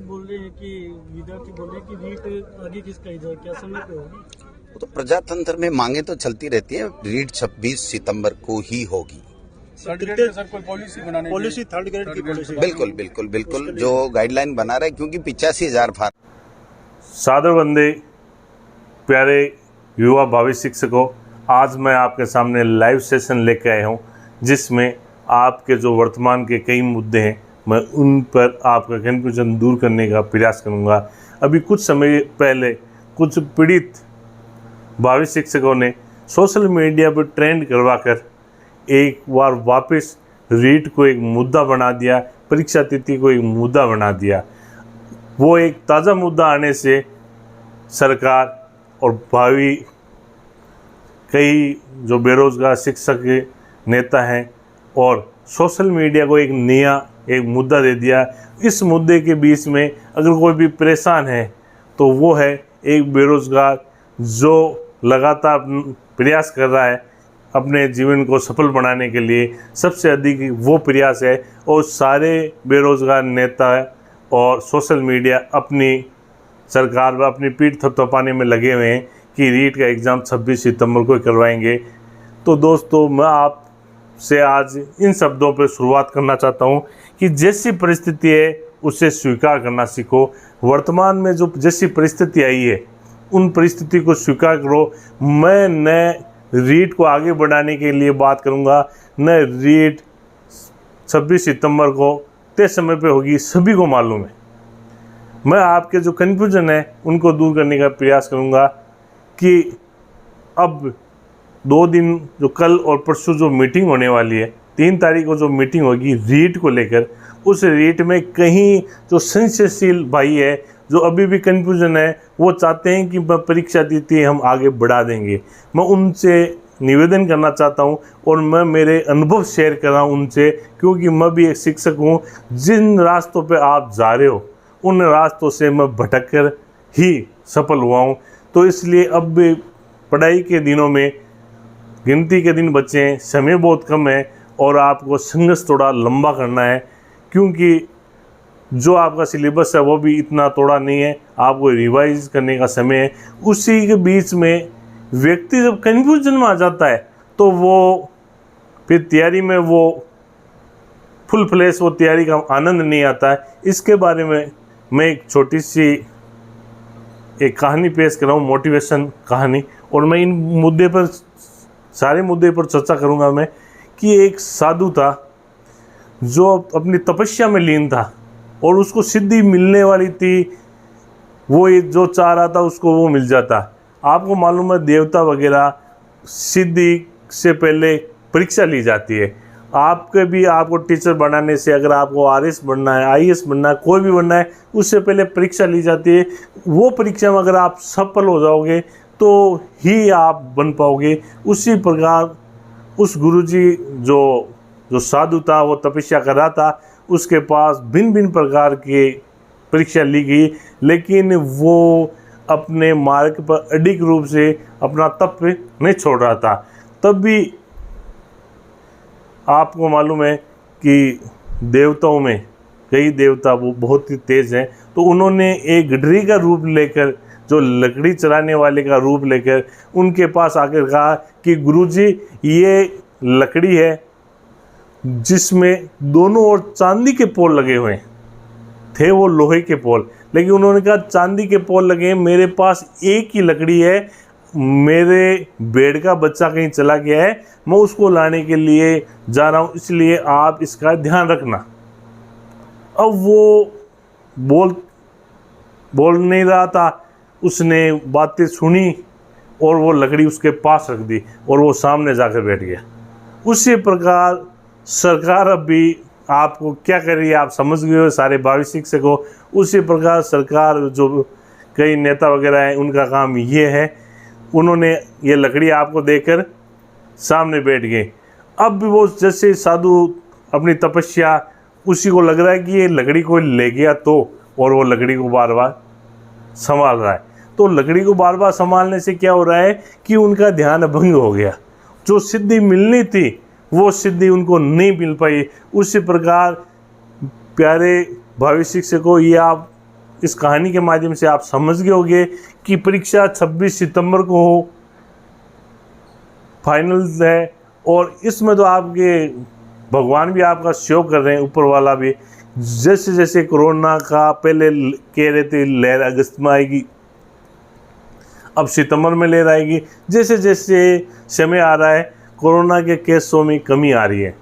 बोल रहे हैं कि विद्यार्थी बोल रहे हैं कि रीट आगे किसका जाए, क्या समय पे होगी? वो तो प्रजातंत्र में मांगे तो चलती रहती है। रीट 26 सितंबर को ही होगी। थर्ड ग्रेड के सर कोई पॉलिसी बनाने पॉलिसी थर्ड ग्रेड की पॉलिसी बिल्कुल बिल्कुल बिल्कुल जो गाइडलाइन बना रहा है, क्योंकि 85,000 सादर वंदे प्यारे युवा भावी शिक्षकों, आज मैं आपके सामने लाइव सेशन लेकर आया हूँ जिसमें आपके जो वर्तमान के कई मुद्दे हैं मैं उन पर आपका कन्फ्यूजन दूर करने का प्रयास करूँगा। अभी कुछ समय पहले कुछ पीड़ित भावी शिक्षकों ने सोशल मीडिया पर ट्रेंड करवाकर एक बार वापस रीट को एक मुद्दा बना दिया, परीक्षा तिथि को एक मुद्दा बना दिया। वो एक ताज़ा मुद्दा आने से सरकार और भावी कई जो बेरोजगार शिक्षक नेता हैं और सोशल मीडिया को एक नया एक मुद्दा दे दिया। इस मुद्दे के बीच में अगर कोई भी परेशान है तो वो है एक बेरोजगार जो लगातार प्रयास कर रहा है अपने जीवन को सफल बनाने के लिए। सबसे अधिक वो प्रयास है और सारे बेरोजगार नेता और सोशल मीडिया अपनी सरकार व अपनी पीठ थपथपाने में लगे हुए हैं कि रीट का एग्ज़ाम 26 सितंबर को करवाएंगे। तो दोस्तों, मैं आपसे आज इन शब्दों पर शुरुआत करना चाहता हूं कि जैसी परिस्थिति है उसे स्वीकार करना सीखो। वर्तमान में जो जैसी परिस्थिति आई है उन परिस्थिति को स्वीकार करो। मैं न रीट को आगे बढ़ाने के लिए बात करूंगा, न रीट 26 सितंबर को तय समय पे होगी, सभी को मालूम है। मैं आपके जो कन्फ्यूजन है उनको दूर करने का प्रयास करूंगा कि अब 2 दिन जो कल और परसों जो मीटिंग होने वाली है, 3 तारीख को जो मीटिंग होगी रीट को लेकर, उस रीट में कहीं जो संशयशील भाई है जो अभी भी कन्फ्यूजन है वो चाहते हैं कि परीक्षा तिथि हम आगे बढ़ा देंगे। मैं उनसे निवेदन करना चाहता हूं और मैं मेरे अनुभव शेयर कर रहा हूं उनसे, क्योंकि मैं भी एक शिक्षक हूं। जिन रास्तों पे आप जा रहे हो उन रास्तों से मैं भटक कर ही सफल हुआ हूं। तो इसलिए अब पढ़ाई के दिनों में गिनती के दिन बचे हैं, समय बहुत कम है और आपको संघर्ष थोड़ा लंबा करना है, क्योंकि जो आपका सिलेबस है वो भी इतना थोड़ा नहीं है, आपको रिवाइज करने का समय है। उसी के बीच में व्यक्ति जब कन्फ्यूजन में आ जाता है तो वो फिर तैयारी में वो फुल फ्लैश वो तैयारी का आनंद नहीं आता है। इसके बारे में मैं एक छोटी सी एक कहानी पेश कर रहा हूँ, मोटिवेशन कहानी, और मैं इन मुद्दे पर सारे मुद्दे पर चर्चा करूँगा मैं कि एक साधु था जो अपनी तपस्या में लीन था और उसको सिद्धि मिलने वाली थी। वो जो चाह रहा था उसको वो मिल जाता। आपको मालूम है देवता वगैरह सिद्धि से पहले परीक्षा ली जाती है। आपके भी आपको टीचर बनाने से, अगर आपको आरएस बनना है, आईएएस बनना है, कोई भी बनना है, उससे पहले परीक्षा ली जाती है। वो परीक्षा में अगर आप सफल हो जाओगे तो ही आप बन पाओगे। उसी प्रकार उस गुरुजी जो साधु था वो तपस्या कर रहा था, उसके पास भिन्न भिन्न प्रकार की परीक्षा ली गई, लेकिन वो अपने मार्ग पर अडिग रूप से अपना तप नहीं छोड़ रहा था। तब भी आपको मालूम है कि देवताओं में कई देवता वो बहुत ही तेज हैं, तो उन्होंने एक गडरी का रूप लेकर, जो लकड़ी चलाने वाले का रूप लेकर उनके पास आकर कहा कि गुरुजी ये लकड़ी है जिसमें दोनों ओर चांदी के पोल लगे हुए थे, वो लोहे के पोल, लेकिन उन्होंने कहा चांदी के पोल लगे हैं, मेरे पास एक ही लकड़ी है, मेरे भेड़ का बच्चा कहीं चला गया है, मैं उसको लाने के लिए जा रहा हूँ, इसलिए आप इसका ध्यान रखना। अब वो बोल नहीं रहा था, उसने बातें सुनी और वो लकड़ी उसके पास रख दी और वो सामने जाकर बैठ गया। उसी प्रकार सरकार अभी आपको क्या कर रही है आप समझ गए हो सारे भावी शिक्षकों। उसी प्रकार सरकार जो कई नेता वगैरह हैं उनका काम ये है, उन्होंने ये लकड़ी आपको देकर सामने बैठ गए। अब भी वो जैसे साधु अपनी तपस्या, उसी को लग रहा है कि ये लकड़ी को ले गया तो, और वो लकड़ी को बार बार संभाल रहा है। तो लकड़ी को बार बार संभालने से क्या हो रहा है कि उनका ध्यान भंग हो गया। जो सिद्धि मिलनी थी वो सिद्धि उनको नहीं मिल पाई। उसी प्रकार प्यारे भावी शिक्षकों, ये आप इस कहानी के माध्यम से आप समझ गए होंगे कि परीक्षा 26 सितंबर को फाइनल है, और इसमें तो आपके भगवान भी आपका सहयोग कर रहे हैं, ऊपर वाला भी। जैसे जैसे कोरोना का पहले कह रहे थे लहर अगस्त में आएगी, अब सितंबर में लहर आएगी। जैसे जैसे समय आ रहा है कोरोना के केसों में कमी आ रही है,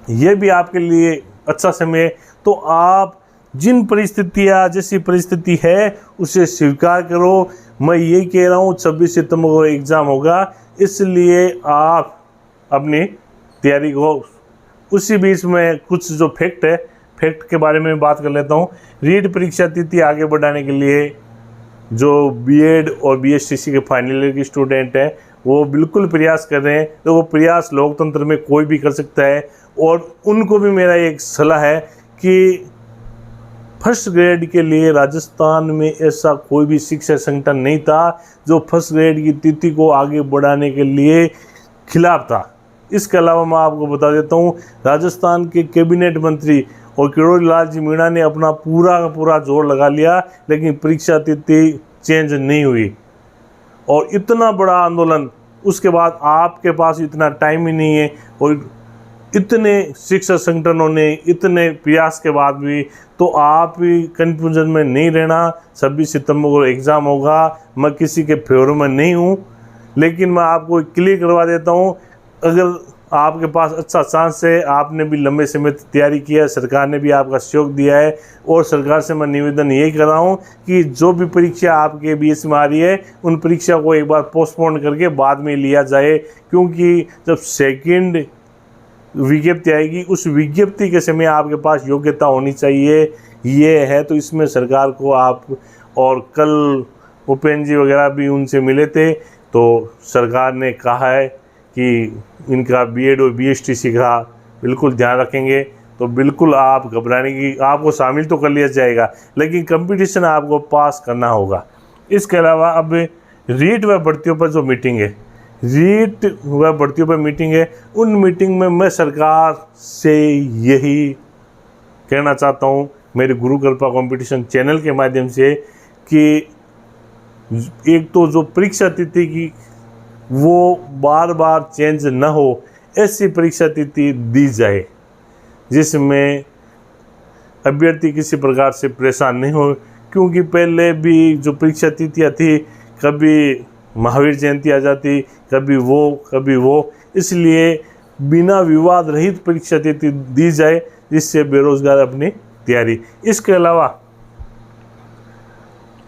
ये भी आपके लिए अच्छा समय है। तो आप जिन परिस्थितियाँ जैसी परिस्थिति है उसे स्वीकार करो। मैं यही कह रहा हूँ 26 सितंबर को एग्ज़ाम होगा, इसलिए आप अपनी तैयारी को। उसी बीच में कुछ जो फैक्ट के बारे में बात कर लेता हूँ। रीट परीक्षा तिथि आगे बढ़ाने के लिए जो बीएड और बीएसटीसी के फाइनल ईयर के स्टूडेंट हैं वो बिल्कुल प्रयास कर रहे हैं। तो वो प्रयास लोकतंत्र में कोई भी कर सकता है, और उनको भी मेरा एक सलाह है कि फर्स्ट ग्रेड के लिए राजस्थान में ऐसा कोई भी शिक्षा संगठन नहीं था जो फर्स्ट ग्रेड की तिथि को आगे बढ़ाने के लिए खिलाफ था। इसके अलावा मैं आपको बता देता हूँ, राजस्थान के कैबिनेट मंत्री और किरोड़ी लाल जी मीणा ने अपना पूरा का पूरा जोर लगा लिया, लेकिन परीक्षा तिथि चेंज नहीं हुई। और इतना बड़ा आंदोलन, उसके बाद आपके पास इतना टाइम ही नहीं है, और इतने शिक्षा संगठनों ने इतने प्रयास के बाद भी, तो आप भी कन्फ्यूजन में नहीं रहना। 26 सितंबर को एग्ज़ाम होगा। मैं किसी के फेवर में नहीं हूँ, लेकिन मैं आपको क्लियर करवा देता हूँ, अगर आपके पास अच्छा चांस है, आपने भी लंबे समय तक तैयारी किया है, सरकार ने भी आपका सहयोग दिया है, और सरकार से मैं निवेदन यही कर रहा हूँ कि जो भी परीक्षा आपके बीच में आ रही है उन परीक्षा को एक बार पोस्टपोन करके बाद में लिया जाए, क्योंकि जब सेकंड विज्ञप्ति आएगी उस विज्ञप्ति के समय आपके पास योग्यता होनी चाहिए, ये है। तो इसमें सरकार को आप, और कल उपेंद्र जी वगैरह भी उनसे मिले थे, तो सरकार ने कहा है कि इनका बीएड और बीएसटीसी का बिल्कुल ध्यान रखेंगे। तो बिल्कुल आप घबराने की, आपको शामिल तो कर लिया जाएगा, लेकिन कंपटीशन आपको पास करना होगा। इसके अलावा अब रीट व भर्तियों पर जो मीटिंग है, रीट व भर्तियों पर मीटिंग है, उन मीटिंग में मैं सरकार से यही कहना चाहता हूँ मेरे गुरु कृपा कंपटीशन चैनल के माध्यम से कि एक तो जो परीक्षा तिथि की वो बार बार चेंज न हो, ऐसी परीक्षा तिथि दी जाए जिसमें अभ्यर्थी किसी प्रकार से परेशान नहीं हो। क्योंकि पहले भी जो परीक्षा तिथियाँ थी, कभी महावीर जयंती आ जाती, कभी वो, इसलिए बिना विवाद रहित परीक्षा तिथि दी जाए, जिससे बेरोजगार अपनी तैयारी। इसके अलावा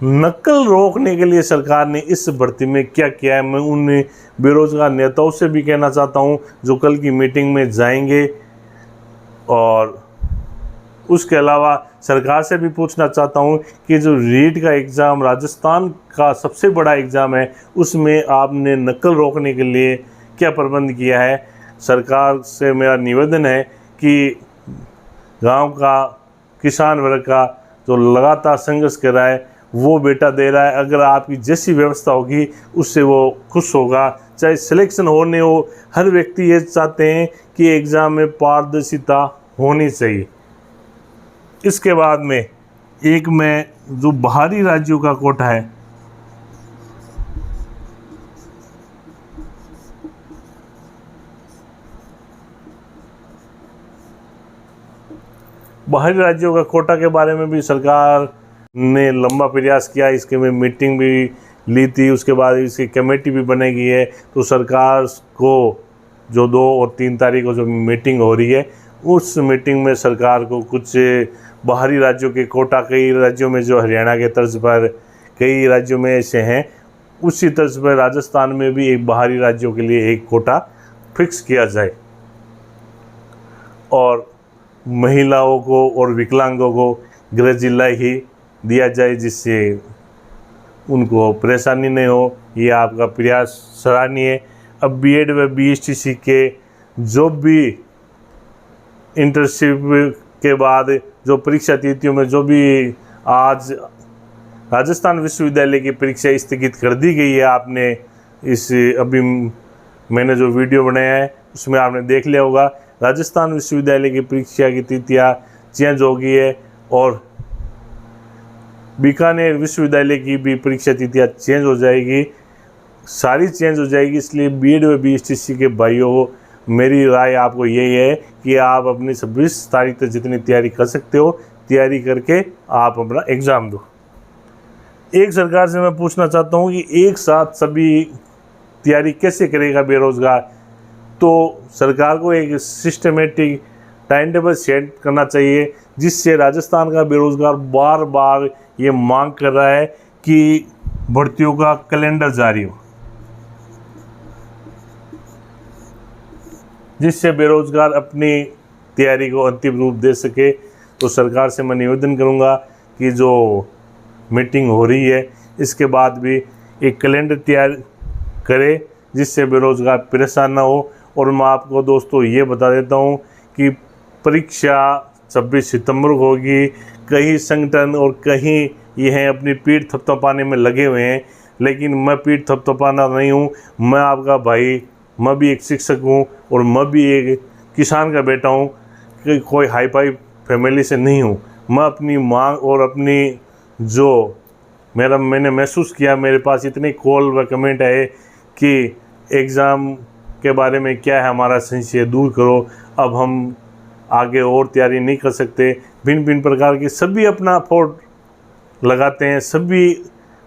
नकल रोकने के लिए सरकार ने इस भर्ती में क्या किया है, मैं उन बेरोजगार नेताओं से भी कहना चाहता हूं जो कल की मीटिंग में जाएंगे, और उसके अलावा सरकार से भी पूछना चाहता हूं कि जो रीट का एग्ज़ाम राजस्थान का सबसे बड़ा एग्ज़ाम है, उसमें आपने नकल रोकने के लिए क्या प्रबंध किया है। सरकार से मेरा निवेदन है कि गांव का किसान वर्ग का जो लगातार संघर्ष कर रहा है वो बेटा दे रहा है, अगर आपकी जैसी व्यवस्था होगी उससे वो खुश होगा। चाहे सिलेक्शन होने हो, हर व्यक्ति ये चाहते हैं कि एग्ज़ाम में पारदर्शिता होनी चाहिए। इसके बाद में एक में जो बाहरी राज्यों का कोटा है, बाहरी राज्यों का कोटा के बारे में भी सरकार ने लंबा प्रयास किया, इसके में मीटिंग भी ली थी, उसके बाद इसकी कमेटी भी बनाई है। तो सरकार को जो 2 और 3 तारीख को जो मीटिंग हो रही है, उस मीटिंग में सरकार को कुछ बाहरी राज्यों के कोटा, कई राज्यों में जो हरियाणा के तर्ज पर कई राज्यों में ऐसे हैं, उसी तर्ज पर राजस्थान में भी एक बाहरी राज्यों के लिए एक कोटा फिक्स किया जाए, और महिलाओं को और विकलांगों को गृह जिला ही दिया जाए, जिससे उनको परेशानी नहीं हो। ये आपका प्रयास सराहनीय है। अब बीएड व बीएसटीसी के जो भी इंटर्नशिप के बाद जो परीक्षा तिथियों में जो भी आज राजस्थान विश्वविद्यालय की परीक्षा स्थगित कर दी गई है, आपने इस अभी मैंने जो वीडियो बनाया है उसमें आपने देख लिया होगा, राजस्थान विश्वविद्यालय की परीक्षा की तिथियाँ चेंज हो गई है, और बीकानेर विश्वविद्यालय की भी परीक्षा तिथियाँ चेंज हो जाएगी, सारी चेंज हो जाएगी। इसलिए बीएड व बीएसटीसी के भाइयों, मेरी राय आपको यही है कि आप अपनी 26 तारीख तक जितनी तैयारी कर सकते हो तैयारी करके आप अपना एग्ज़ाम दो। एक सरकार से मैं पूछना चाहता हूँ कि एक साथ सभी तैयारी कैसे करेगा बेरोज़गार? तो सरकार को एक सिस्टमेटिक टाइम टेबल सेट करना चाहिए, जिससे राजस्थान का बेरोज़गार बार बार ये मांग कर रहा है कि भर्तियों का कैलेंडर जारी हो, जिससे बेरोज़गार अपनी तैयारी को अंतिम रूप दे सके। तो सरकार से मैं निवेदन करूंगा कि जो मीटिंग हो रही है इसके बाद भी एक कैलेंडर तैयार करे, जिससे बेरोज़गार परेशान ना हो। और मैं आपको दोस्तों ये बता देता हूँ कि परीक्षा 26 सितंबर को होगी। कई संगठन और कहीं ये हैं अपनी पीठ थपथपाने में लगे हुए हैं, लेकिन मैं पीठ थपथपाना नहीं हूँ। मैं आपका भाई, मैं भी एक शिक्षक हूँ और मैं भी एक किसान का बेटा हूँ, कि कोई हाई फाई फैमिली से नहीं हूँ। मैं अपनी मांग और अपनी जो मैंने महसूस किया, मेरे पास इतने कॉल व कमेंट आए कि एग्ज़ाम के बारे में क्या है हमारा संशय दूर करो, अब हम आगे और तैयारी नहीं कर सकते। भिन्न भिन्न प्रकार के सभी अपना एफर्ट लगाते हैं सभी।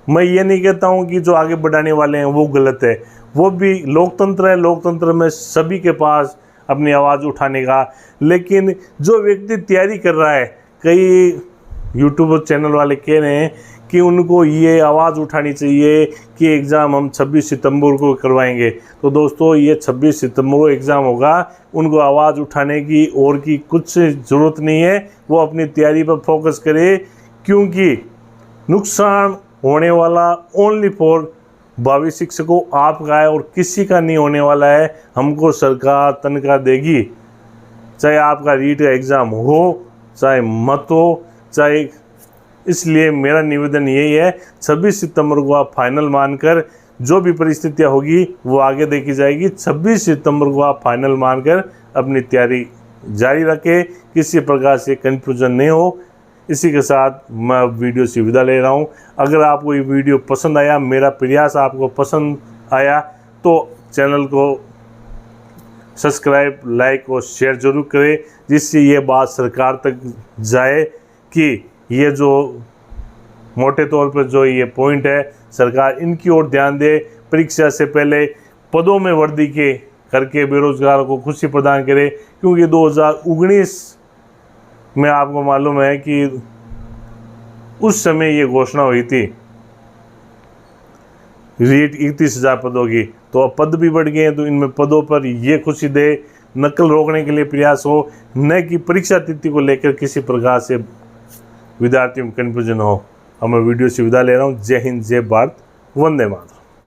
मैं ये नहीं कहता हूँ कि जो आगे बढ़ाने वाले हैं वो गलत है, वो भी लोकतंत्र है। लोकतंत्र में सभी के पास अपनी आवाज़ उठाने का, लेकिन जो व्यक्ति तैयारी कर रहा है, कई यूट्यूब चैनल वाले कह रहे हैं कि उनको ये आवाज़ उठानी चाहिए कि एग्ज़ाम हम 26 सितंबर को करवाएंगे। तो दोस्तों, ये 26 सितंबर को एग्ज़ाम होगा, उनको आवाज़ उठाने की और की कुछ ज़रूरत नहीं है। वो अपनी तैयारी पर फोकस करे, क्योंकि नुकसान होने वाला ओनली फॉर भावी शिक्षकों आपका है और किसी का नहीं होने वाला है। हमको सरकार तनख्वाह देगी, चाहे आपका रीट का एग्ज़ाम हो चाहे मत हो, चाहे। इसलिए मेरा निवेदन यही है, 26 सितंबर को आप फाइनल मानकर, जो भी परिस्थितियाँ होगी वो आगे देखी जाएगी। 26 सितंबर को आप फाइनल मानकर अपनी तैयारी जारी रखें, किसी प्रकार से कन्फ्यूजन नहीं हो। इसी के साथ मैं वीडियो से विदा ले रहा हूँ। अगर आपको ये वीडियो पसंद आया, मेरा प्रयास आपको पसंद आया, तो चैनल को सब्सक्राइब, लाइक और शेयर ज़रूर करें, जिससे ये बात सरकार तक जाए कि ये जो मोटे तौर पर जो ये पॉइंट है, सरकार इनकी ओर ध्यान दे। परीक्षा से पहले पदों में वृद्धि के करके बेरोजगारों को खुशी प्रदान करे, क्योंकि 2019 में आपको मालूम है कि उस समय ये घोषणा हुई थी रीट 31,000 पदों की। तो अब पद भी बढ़ गए हैं, तो इनमें पदों पर ये खुशी दे, नकल रोकने के लिए प्रयास हो, न कि परीक्षा तिथि को लेकर किसी प्रकार से विद्यार्थियों में कन्फ्यूजन हो। अब मैं वीडियो से विदा ले रहा हूँ। जय हिंद, जय भारत, वंदे मातरम।